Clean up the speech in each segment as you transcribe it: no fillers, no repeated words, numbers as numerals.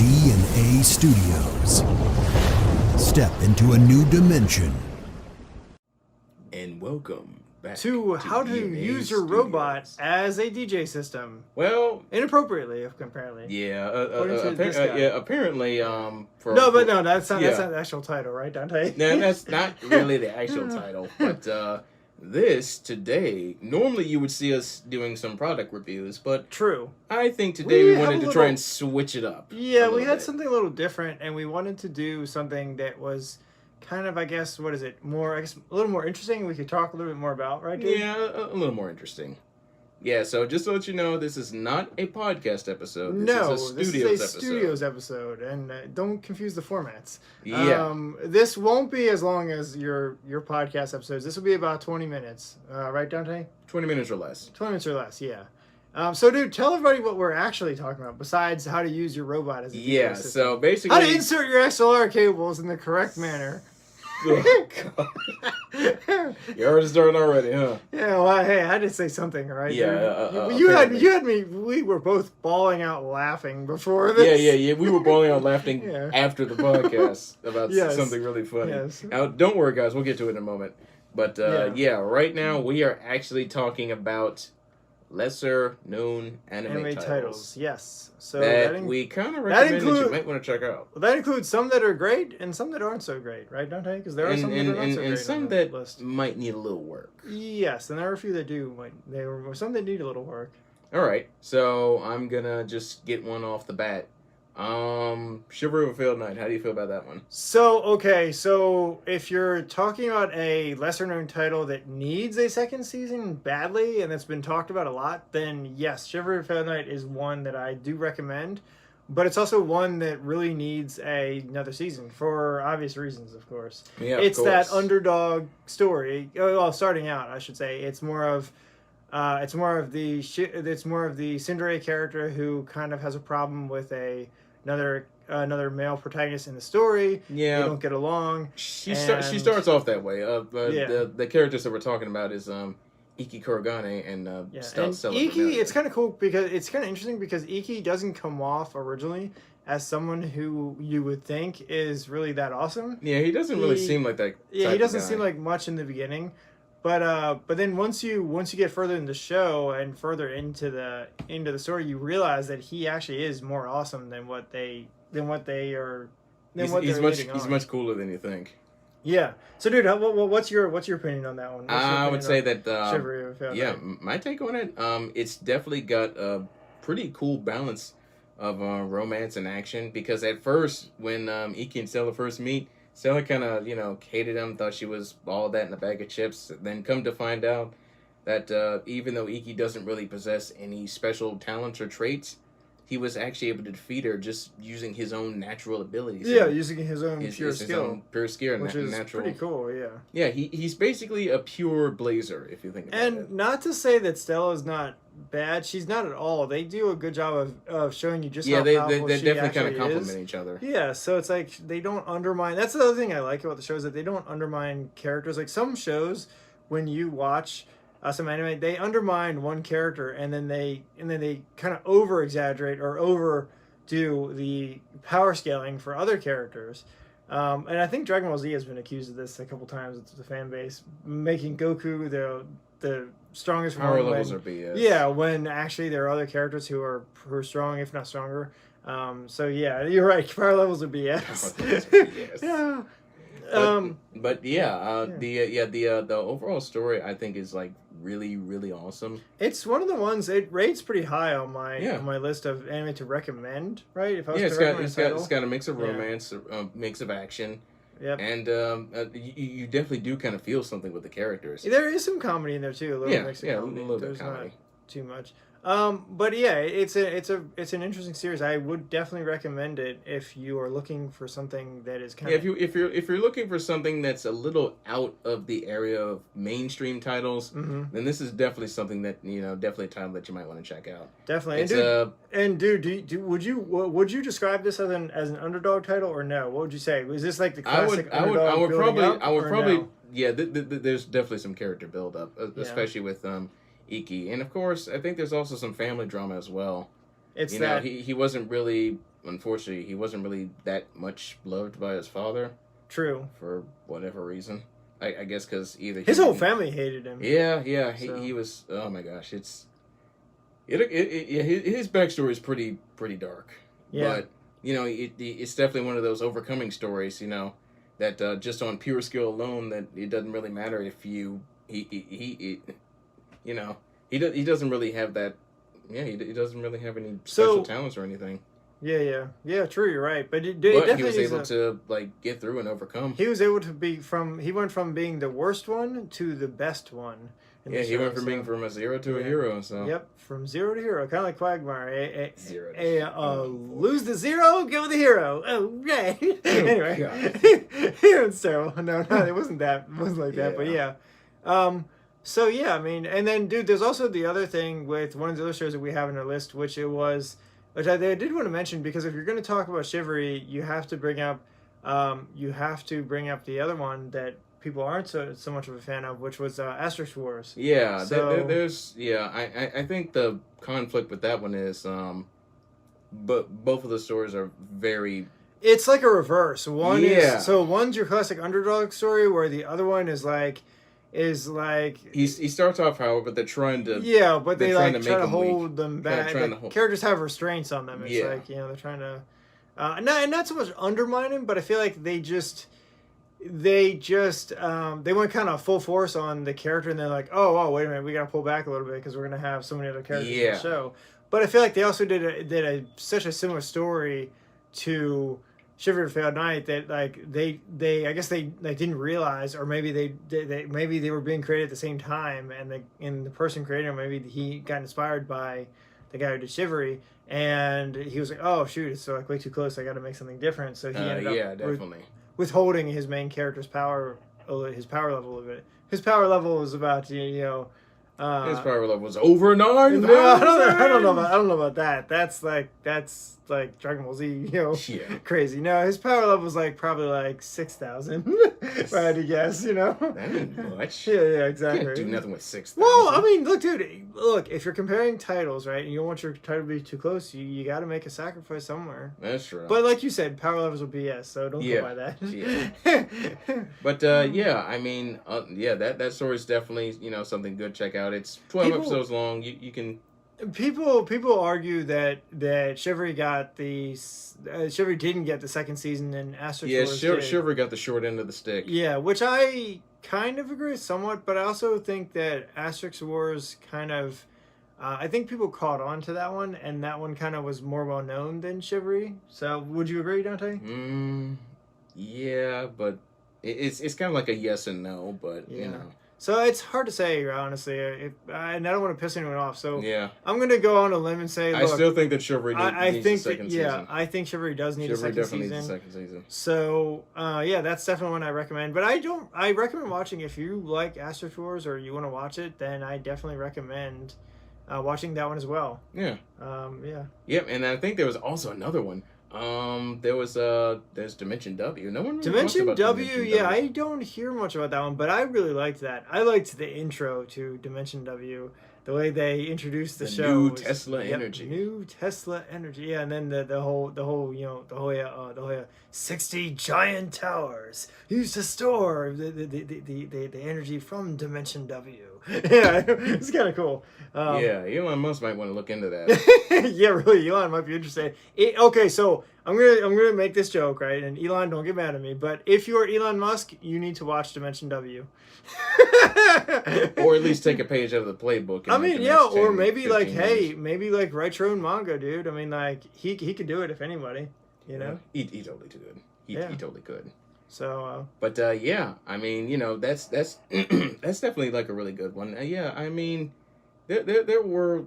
B&A Studios. Step into a new dimension. And welcome back to how to B&A use your Studios. robot as a DJ system. Well, Inappropriately, apparently. yeah, apparently, that's not the actual title, right, Dante? No, that's not really the actual title, but this today, normally you would see us doing some product reviews, but True. I think today we wanted to have a try little- and switch it up. Yeah, we had bit. something a little different, and we wanted to do something that was kind of, I guess, a little more interesting. We could talk a little bit more about, right, dude? Yeah, a little more interesting. Yeah, so just to let you know, this is not a podcast episode. This is a studios episode, and don't confuse the formats. Yeah. This won't be as long as your podcast episodes. This will be about 20 minutes, right, Dante? 20 minutes or less. 20 minutes or less, yeah. So, dude, tell everybody what we're actually talking about, besides how to use your robot as a DJ system. So basically... How to insert your XLR cables in the correct manner. Oh, God. You're already starting already, huh? Yeah, well, hey, I had to say something, right? Yeah, you had me. We were both bawling out laughing before this. Yeah. We were bawling out laughing Yeah. after the podcast about Yes. something really funny. Yes. Now, don't worry, guys. We'll get to it in a moment. But right now we are actually talking about lesser-known anime titles. Yes. So that we kind of recommend that you might want to check out. Well, that includes some that are great and some that aren't so great, right, Dante? Because there are some that are not so great. And some on the that list. might need a little work. Yes, and there are a few that do. Some that need a little work. All right, so I'm gonna just get one off the bat. Chivalry of a Failed Knight. How do you feel about that one? So if you're talking about a lesser known title that needs a second season badly and that's been talked about a lot, then yes, Chivalry of a Failed Knight is one that I do recommend. But it's also one that really needs another season for obvious reasons, of course. Yeah, it's of course. that underdog story. Well, starting out, I should say, it's more of the Cinderella character who kind of has a problem with another male protagonist in the story. Yeah, they don't get along. She starts off that way. The characters that we're talking about is Iki Kurogane and Stella. Iki, it's kind of cool because it's kind of interesting because Iki doesn't come off originally as someone who you would think is really that awesome. Yeah, he doesn't really seem like that. Yeah, he doesn't seem like much in the beginning. But then once you get further in the show and further into the story, you realize that he actually is more awesome than what they are. He's much cooler than you think. Yeah. So, dude, what's your opinion on that one? I would say that Chivalry of a Failed Knight? my take on it, it's definitely got a pretty cool balance of romance and action. Because at first, when Iki and Stella first meet, Stella kind of, hated him, thought she was all that in a bag of chips. Then come to find out that even though Iki doesn't really possess any special talents or traits, he was actually able to defeat her just using his own natural abilities. Yeah, using his own pure skill. Which is natural. Pretty cool, yeah. Yeah, he's basically a pure blazer, if you think about it. And not to say that Stella's not bad. She's not at all. They do a good job of showing you just how powerful they she definitely actually kind of complement is. each other. Yeah, so it's like they don't undermine. That's the other thing I like about the show is that they don't undermine characters. Like some shows, when you watch some anime, they undermine one character and then they kind of over exaggerate or overdo the power scaling for other characters. And I think Dragon Ball Z has been accused of this a couple times with the fan base, making Goku the strongest power one levels are BS. Yeah, when actually there are other characters who are strong, if not stronger. So yeah, you're right. Power levels are BS. BS. Yeah. The overall story I think is like really, really awesome. It's one of the ones it rates pretty high on my list of anime to recommend. Right? If I was it's got a mix of romance, a mix of action. Yep. And you definitely do kind of feel something with the characters. There is some comedy in there too. A little mix of comedy. A little bit There's of comedy. Not too much. But yeah, it's an interesting series. I would definitely recommend it if you are looking for something that is kind of if you're looking for something that's a little out of the area of mainstream titles, then this is definitely something that definitely a title that you might want to check out. Definitely. Would you describe this as an underdog title or no? What would you say? Was this like the classic I would probably no? There's definitely some character build up, especially with Iki, and of course I think there's also some family drama as well. He wasn't really unfortunately, he wasn't really that much loved by his father True. for whatever reason. I guess because either His whole family hated him. Yeah. So. He was. Oh my gosh, his backstory is pretty dark. Yeah. But it's definitely one of those overcoming stories. That just on pure skill alone, that it doesn't really matter if he doesn't really have that. Yeah, he doesn't really have any special talents or anything. Yeah. True, you're right. But he was able to get through and overcome. He was able to he went from being the worst one to the best one. He went from being from a zero to a hero. So yep, from zero to hero, kind of like Quagmire. Lose the zero, go with the hero. Oh, right. Anyway, it's terrible. No, it wasn't that. It wasn't like that. But yeah. So yeah, I mean, and then dude, there's also the other thing with one of the other shows that we have in our list, which I did want to mention, because if you're going to talk about Chivalry, you have to bring up the other one that people aren't so much of a fan of, which was Asterisk Wars. Yeah, so, I think the conflict with that one is, but both of the stories are very. It's like a reverse. One's your classic underdog story, where the other one is like. He starts off, however, but they're trying to. Yeah, but they try to hold them back. Characters have restreints on them. It's like they're trying to, not so much undermine him, but I feel like they went kind of full force on the character, and they're like, oh wait a minute, we got to pull back a little bit because we're gonna have so many other characters in the show. But I feel like they also did such a similar story to Chivalry of the Failed Knight that I guess they didn't realize, or maybe they were being created at the same time, and the person creating them, maybe he got inspired by the guy who did Chivalry, and he was like, oh shoot, it's way too close, I got to make something different. So he ended up definitely withholding his main character's power, his power level of it. His power level was about his power level was over 9,000. No, I don't know about that. That's like Dragon Ball Z, crazy. No, his power level was probably 6,000. If I had to guess, That ain't much. Yeah, exactly. You can't do nothing with 6,000. Well, I mean, look, dude. If you're comparing titles, right, and you don't want your title to be too close, you got to make a sacrifice somewhere. That's true. But like you said, power levels are BS, so don't go by that. Yeah. But I mean, that story is definitely something good. Check out. It's 12 episodes long. You can. People argue that Chivalry Chivalry didn't get the second season, and Asterisk Wars did. Chivalry got the short end of the stick. Yeah, which I kind of agree with somewhat, but I also think that Asterisk Wars kind of, I think people caught on to that one, and that one kind of was more well known than Chivalry. So, would you agree, Dante? Yeah, but it's kind of like a yes and no, but So it's hard to say, honestly, and I don't want to piss anyone off. So I'm going to go on a limb and say, look, I still think that Chivalry needs a second season. I think Chivalry does need a second season. Chivalry definitely needs a second season. So that's definitely one I recommend. But I recommend watching, if you like Asterisk Wars or you want to watch it, then I definitely recommend watching that one as well. Yeah. Yep, and I think there was also another one. There's Dimension W. No one really Dimension talks about W. Yeah, I don't hear much about that one, but I really liked that. I liked the intro to Dimension W, the way they introduced the show. New Tesla energy. New Tesla energy. Yeah, and then the whole 60 giant towers used to store the energy from Dimension W. Yeah, it's kind of cool. Elon Musk might want to look into that. Yeah, really, Elon might be interested. Okay, so I'm gonna make this joke, right? And Elon, don't get mad at me, but if you're Elon Musk, you need to watch Dimension W. Or at least take a page out of the playbook. I mean, or maybe write your own manga, dude. I mean, he could do it if anybody, He totally could. He totally could. So, but I mean, that's that's definitely a really good one. I mean, there were,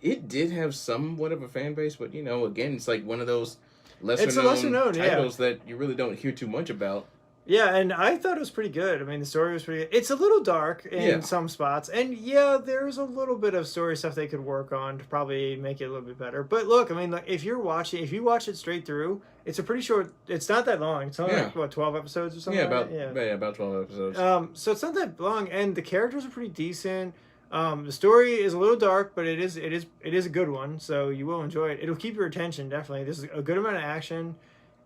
it did have somewhat of a fan base, but again, it's one of those lesser known titles that you really don't hear too much about. Yeah, and I thought it was pretty good. I mean, the story was pretty good. It's a little dark in some spots, and there's a little bit of story stuff they could work on to probably make it a little bit better. But look, I mean, if you watch it straight through, it's a pretty short. It's not that long. It's only 12 episodes or something. About 12 episodes. So it's not that long, and the characters are pretty decent. The story is a little dark, but it is a good one, so you will enjoy it. It'll keep your attention, definitely. There's a good amount of action,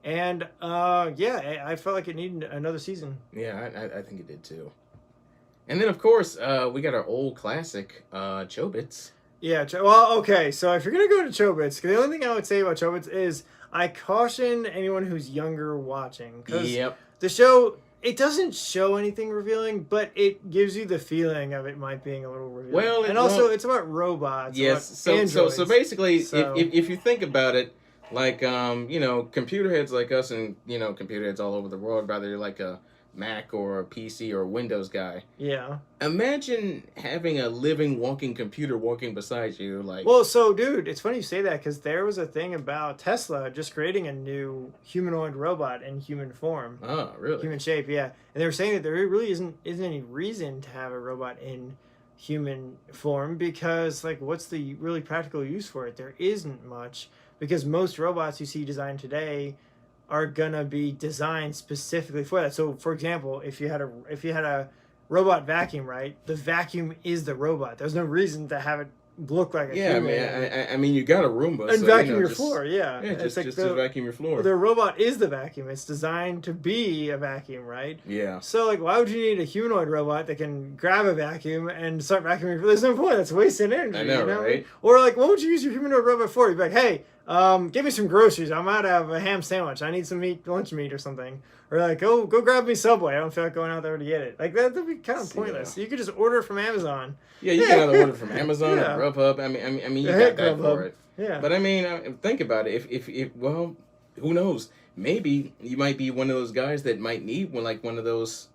and yeah, I felt like it needed another season. Yeah, I think it did too. And then of course we got our old classic, Chobits. Yeah, well, okay, so if you're gonna go to Chobits, the only thing I would say about Chobits is I caution anyone who's younger watching, because Yep. the show, it doesn't show anything revealing, but it gives you the feeling of it might being a little revealing. Well, and also it's about robots. Yes. About So basically, So- if you think about it, like computer heads like us, and computer heads all over the world, whether you're like a Mac or a PC or a Windows guy. Yeah. Imagine having a living, walking computer walking beside you, like. Well, so dude, it's funny you say that, because there was a thing about Tesla just creating a new humanoid robot in human form. Oh, really? Human shape, yeah. And they were saying that there really isn't any reason to have a robot in human form, because like, what's the really practical use for it? There isn't much, because most robots you see designed today are gonna be designed specifically for that. So, for example, if you had a robot vacuum, right? The vacuum is the robot. There's no reason to have it look like a human. Yeah, I mean, you got a Roomba. And so, vacuum your just, floor, yeah. Yeah, It's just the vacuum your floor. The robot is the vacuum. It's designed to be a vacuum, right? Yeah. So, like, why would you need a humanoid robot that can grab a vacuum and start vacuuming? There's no point. That's wasting energy. I know, right? Or, like, what would you use your humanoid robot for? You'd be like, hey, give me some groceries. I'm out of a ham sandwich. I need some lunch meat or something. Or, like, go grab me Subway. I don't feel like going out there to get it. Like, that'd be kind of pointless. Yeah. You could just order it from Amazon. Yeah, you can either order from Amazon Yeah. or Grubhub. I mean, you Heck, got that Grubhub. for it. Yeah. But I mean, think about it. If well, who knows? Maybe you might be one of those guys that might need one of those.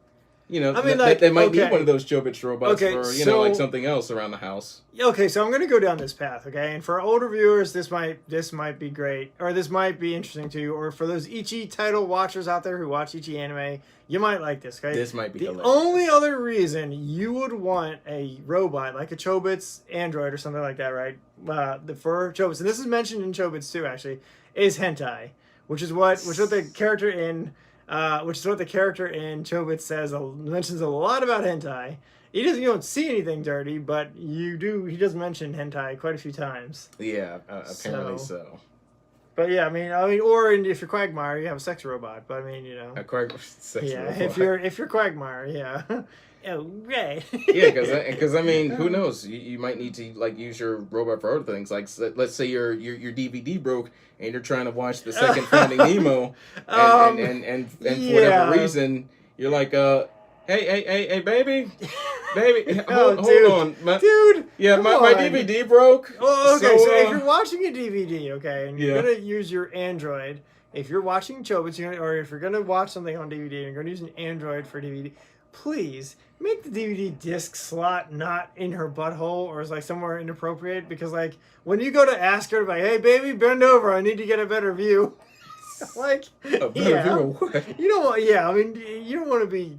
I mean, that might need one of those Chobits robots for like something else around the house. Okay, so I'm going to go down this path, okay? And for older viewers, this might be great, or this might be interesting to you, or for those Ichi title watchers out there who watch Ichi anime, you might like this, okay? This might be the hilarious. only other reason you would want a robot like a Chobits android or something like that, right? For Chobits, and this is mentioned in Chobits too, actually, is hentai, which is what the character in Chobits says. Mentions a lot about hentai. You don't see anything dirty, but you do. He does mention hentai quite a few times. Yeah, apparently so. But yeah, I mean, or if you're Quagmire, you have a sex robot. But I mean, A sex robot. if you're Quagmire, yeah. Oh, right. Yeah, because I mean, who knows? You might need to like use your robot for other things. Like, let's say your DVD broke and you're trying to watch the second Finding Nemo, and for whatever reason you're like, hey, baby, hold on, dude. Yeah, my DVD broke. Oh, okay. So if you're watching a DVD, okay, and you're gonna use your Android, if you're watching Chobits, or if you're gonna watch something on DVD, and you're gonna use an Android for DVD, please make the DVD disc slot not in her butthole or is like somewhere inappropriate, because like when you go to ask her like, hey baby, bend over, I need to get a better view. Like, a better view of what? You don't want, I mean, you don't want to be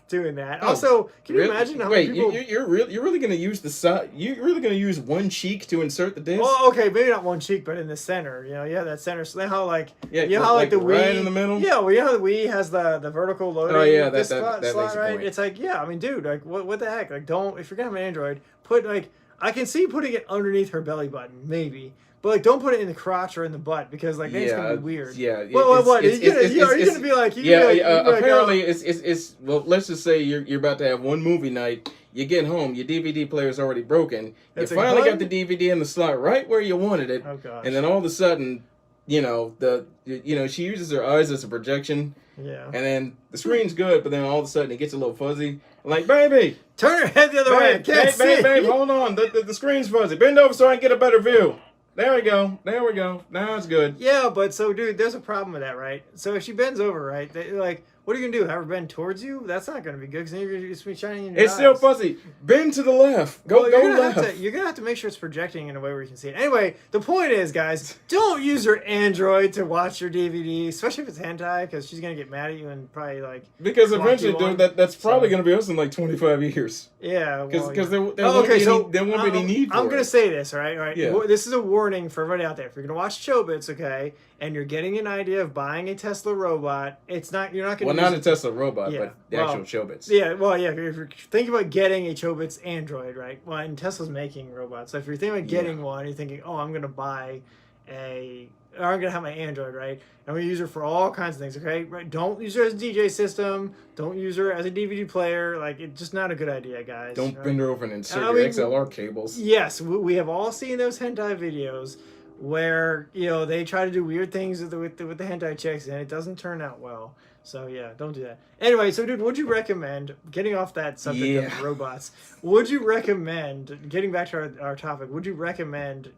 doing that. Also, can you imagine how many people? You're really gonna use the side? You're really gonna use one cheek to insert the disc? Well, okay, maybe not one cheek, but in the center. That center. So how like how like the Wii right in the middle. Yeah, well, how the Wii has the vertical loading. Oh yeah, that slot, makes a right? point. It's like, I mean, dude, like what the heck? Like, don't, if you're gonna have an Android, put like, I can see putting it underneath her belly button, maybe. But like, don't put it in the crotch or in the butt, because like then it's gonna be weird. Yeah. What? Are you gonna be like? Apparently, it's well. Let's just say you're about to have one movie night. You get home, your DVD player's already broken. You finally got the DVD in the slot right where you wanted it. Oh gosh. And then all of a sudden, she uses her eyes as a projection. Yeah. And then the screen's good, but then all of a sudden it gets a little fuzzy. Like, baby, turn your head the other way. I can't see. Babe, hold on. The screen's fuzzy. Bend over so I can get a better view. There we go. Now it's good. Yeah, but so, dude, there's a problem with that, right? So if she bends over, right, like, what are you going to do? Have her bend towards you? That's not going to be good, because then you're going to be shining in your eyes. It's still fuzzy. Bend to the left. Go left. You're going to have to make sure it's projecting in a way where you can see it. Anyway, the point is, guys, don't use your Android to watch your DVD, especially if it's hentai, because she's going to get mad at you and probably, like... Because eventually, dude, that's probably going to be us in, like, 25 years. Yeah, because there won't be any need for it. I'm going to say this, all right? Yeah. This is a warning for everybody out there. If you're going to watch Chobits, okay, and you're getting an idea of buying a Tesla robot, you're not going to Well, not a Tesla robot, Yeah, but the well, actual Chobits. Yeah, well, yeah. If you're thinking about getting a Chobits Android, right? Well, and Tesla's making robots. So if you're thinking about getting one, you're thinking, oh, I'm gonna buy or I'm gonna have my Android, right? I'm gonna use her for all kinds of things. Okay, right? Don't use her as a DJ system. Don't use her as a DVD player. Like, it's just not a good idea, guys. Don't right? bend her over and insert your XLR cables. Yes, we have all seen those hentai videos where they try to do weird things with the hentai chicks and it doesn't turn out well. So yeah, don't do that. Anyway, so dude, would you recommend, getting off that subject of robots, would you recommend, getting back to our topic, would you recommend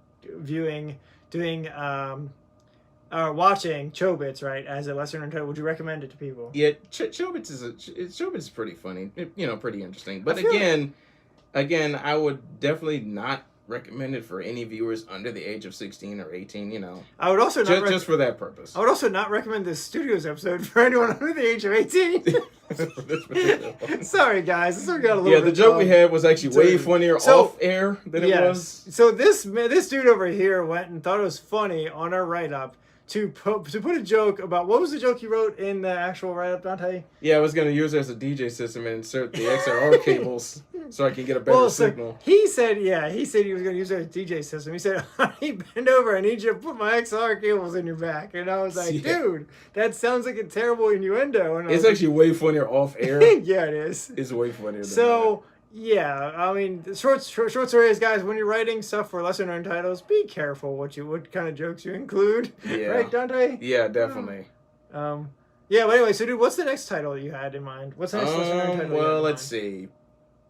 watching Chobits, right, as a lesser known title? Would you recommend it to people? Yeah, Chobits is pretty funny, pretty interesting. But again, I would definitely not recommend it for any viewers under the age of 16 or 18. I would also not just for that purpose. I would also not recommend this Studios episode for anyone under the age of 18. Sorry, guys. This one got a little bit the joke we had was actually way funnier off air than it was. So this dude over here went and thought it was funny on our write-up to put a joke about, what was the joke you wrote in the actual write-up, Dante? Yeah, I was going to use it as a DJ system and insert the XLR cables so I can get a better signal. He said he was going to use it as a DJ system. He said, honey, bend over. I need you to put my XLR cables in your back. And I was like, dude, that sounds like a terrible innuendo. And it's actually way funnier off air. Yeah, it is. It's way funnier than that. Yeah, I mean, the short story is, guys, when you're writing stuff for lesser known titles, be careful what kind of jokes you include. Yeah. Right, Dante? Yeah, definitely. Yeah, but anyway, so dude, what's the next title you had in mind? What's the next lesser known title? Well, let's see.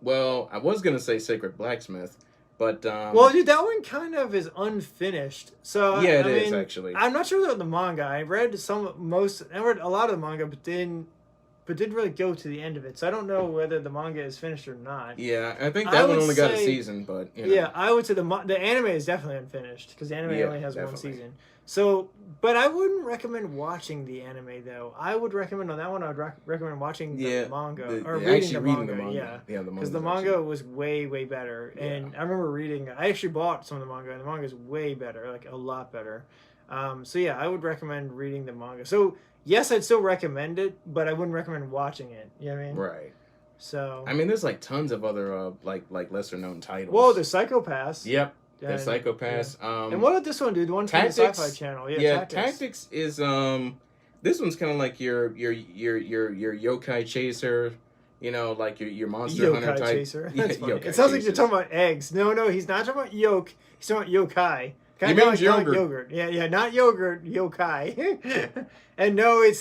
Well, I was gonna say Sacred Blacksmith, but well, dude, that one kind of is unfinished. So yeah, it is actually. I'm not sure about the manga. I read I read a lot of the manga, but didn't really go to the end of it. So I don't know whether the manga is finished or not. Yeah, I think that one only got a season, but yeah, I would say the anime is definitely unfinished because the anime only has one season. So, but I wouldn't recommend watching the anime though. I would recommend on that one. I would recommend watching the manga or reading the manga. Yeah, because the manga was way better. And I remember reading. I actually bought some of the manga, and the manga is way better, like a lot better. So yeah, I would recommend reading the manga. So yes, I'd still recommend it, but I wouldn't recommend watching it. You know what I mean? Right. So I mean, there's like tons of other like lesser known titles. Well, there's Psycho-Pass. Yep. The Psycho-Pass. Yeah. And what about this one, dude? The one from the Sci-Fi Channel. Yeah, Tactics is this one's kind of like your yokai chaser, like your monster yokai hunter type. Chaser. That's funny. It sounds like you're talking about eggs. No, he's not talking about yolk. He's talking about yokai. He means yogurt. Like yogurt. Yeah, not yogurt, yokai. And no, it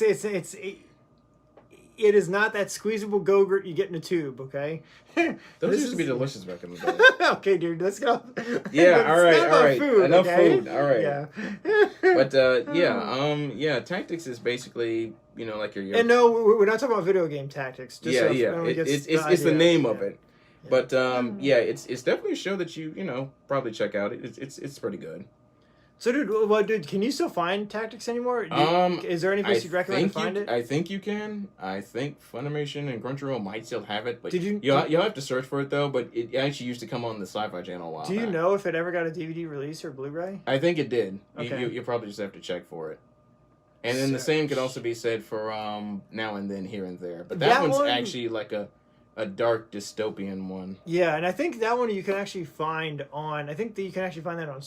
is not that squeezable Go-Gurt you get in a tube, okay? Those used to be delicious back in the day. Okay, dude, let's go. Yeah, all right. Food, enough okay? food. All right. Yeah. But Tactics is basically, like your. And no, we're not talking about video game Tactics. Just it's the name of it. Yeah. But it's definitely a show that you probably check out. It's pretty good. So, dude, can you still find Tactics anymore? Is there any place you'd recommend to find it? I think you can. I think Funimation and Crunchyroll might still have it, but you'll have to search for it though. But it actually used to come on the Sci-Fi Channel a while. Do you know if it ever got a DVD release or Blu-ray? I think it did. Okay. You probably just have to check for it. And then the same could also be said for Now and Then, Here and There. But that one's actually like a dark dystopian one. Yeah, and I think that one you can actually find on. I think that you can actually find that on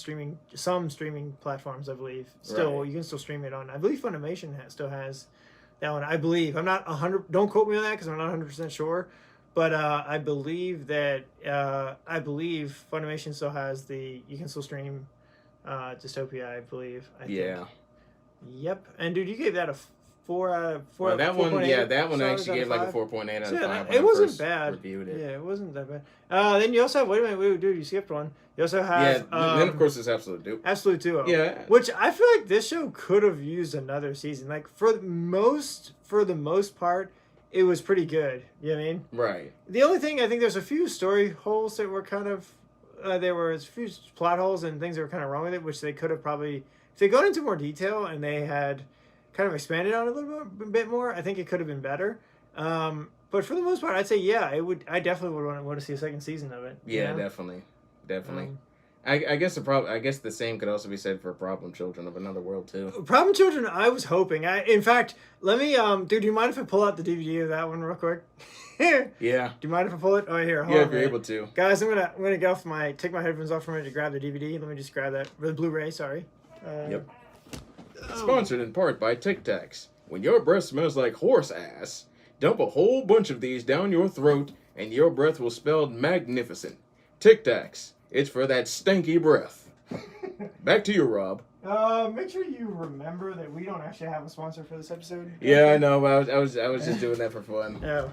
some streaming platforms. I believe you can still stream it on. I believe Funimation still has that one. I believe. I'm not 100. Don't quote me on that because I'm not 100% sure. But I believe that Funimation still has you can still stream Dystopia. I believe. I think. Yep. And dude, you gave that a 4 well, that 4. one, that one actually gave like a 4.8 out of 5. It wasn't bad. Reviewed it. Yeah, it wasn't that bad. Then you also have, wait a minute, dude, you skipped one. You also have then of course there's Absolute Duo. Absolute Duo. Yeah. Which I feel like this show could have used another season. Like for the most part, it was pretty good. You know what I mean? Right. The only thing, I think there's a few story holes that were kind of there were a few plot holes and things that were kind of wrong with it, which they could have probably, if they gone into more detail and they had kind of expanded on it a bit more, I think it could have been better. But for the most part, I'd say I definitely would want to see a second season of it. Yeah, definitely. I guess the same could also be said for Problem Children of Another World too. Problem Children, I was hoping. In fact, let me dude, do you mind if I pull out the DVD of that one real quick? Yeah. Do you mind if I pull it? Oh, here. Yeah, if you're able to. Guys, I'm gonna take my headphones off for a minute to grab the DVD. Let me just grab that. The Blu-ray, sorry. Yep. Sponsored in part by Tic Tacs. When your breath smells like horse ass, dump a whole bunch of these down your throat and your breath will smell magnificent. Tic Tacs. It's for that stanky breath. Back to you, Rob. Make sure you remember that we don't actually have a sponsor for this episode. Yeah, I know. I was just doing that for fun. Oh.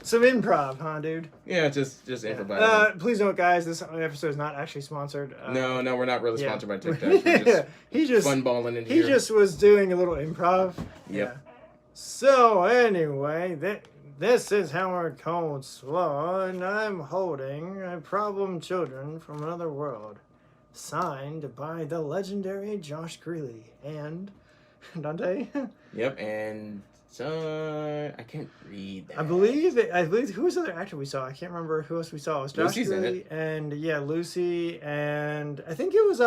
Some improv, huh, dude? Yeah, just improvising. Please note, guys, this episode is not actually sponsored. No, we're not really sponsored by Tic Tacs. We're just funballing in here. He just was doing a little improv. Yep. Yeah. So, anyway, this is Howard Coldslaw, and I'm holding a Problem Children from Another World, signed by the legendary Josh Greeley and Dante. Yep, and I can't read that. I believe who was the other actor we saw? I can't remember who else we saw. It was Josh Lucy's in Greeley it. and Lucy, and I think it was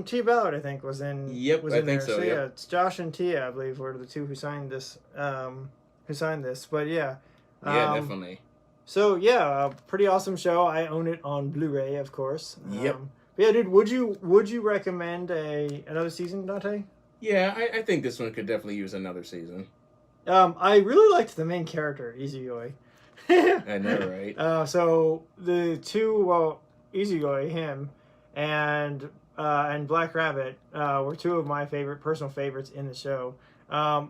Tia Ballard, I think was in. Yep, was I in think there. so. Yep. Yeah, it's Josh and Tia, I believe, were the two who signed this. But yeah. Yeah, definitely. So yeah, pretty awesome show. I own it on Blu-ray, of course. Yep. But yeah, dude, would you recommend another season, Dante? Yeah, I think this one could definitely use another season. I really liked the main character, Easygoy. I know, right? So the two, Easygoy, him, and Black Rabbit were two of my personal favorites in the show.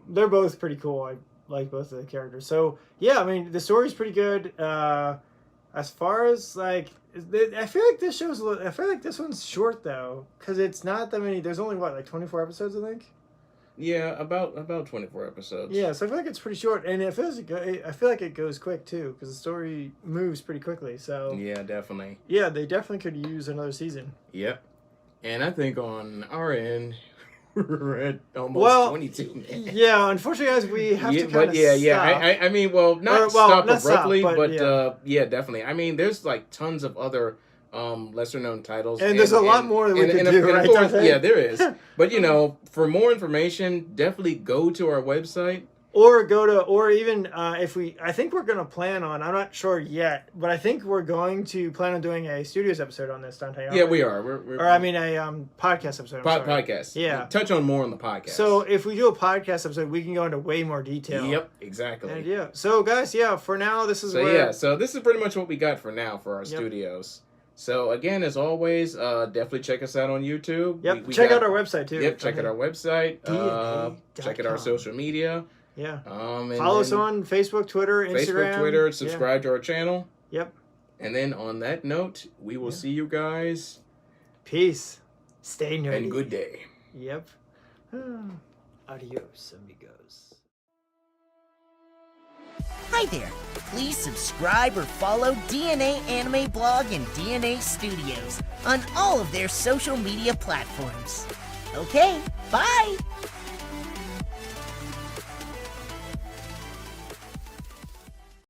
They're both pretty cool. I like both of the characters. So yeah, I mean the story's pretty good. As far as I feel like this one's short though, because it's not that many. There's only 24 episodes, I think. Yeah, about 24 episodes. Yeah, so I feel like it's pretty short, and I feel like it goes quick too, because the story moves pretty quickly. So yeah, definitely. Yeah, they definitely could use another season. Yep. And I think on our end, we're at almost 22 minutes. Yeah, unfortunately, guys, we have to kind of stop. I mean, not abruptly, but definitely. I mean, there's like tons of other lesser known titles, and there's a lot more that we could do. Right? Of course, yeah, there is. But for more information, definitely go to our website. Or even I think we're going to plan on, I'm not sure yet, but I think we're going to plan on doing a studios episode on this, Dante. Yeah, we are. A podcast episode. Podcast. Yeah. Touch on more on the podcast. So if we do a podcast episode, we can go into way more detail. Yep, exactly. And yeah. So guys, for now, this is so this is pretty much what we got for now for our studios. So again, as always, definitely check us out on YouTube. Yep. Check out our website too. Yep. Check out our website. Check out our social media. Yeah. And follow us on Facebook, Twitter, Instagram. Subscribe to our channel. Yep. And then on that note, we will see you guys. Peace. Stay nerdy. And good day. Yep. Adios, amigos. Hi there. Please subscribe or follow DNA Anime Blog and DNA Studios on all of their social media platforms. Okay, bye!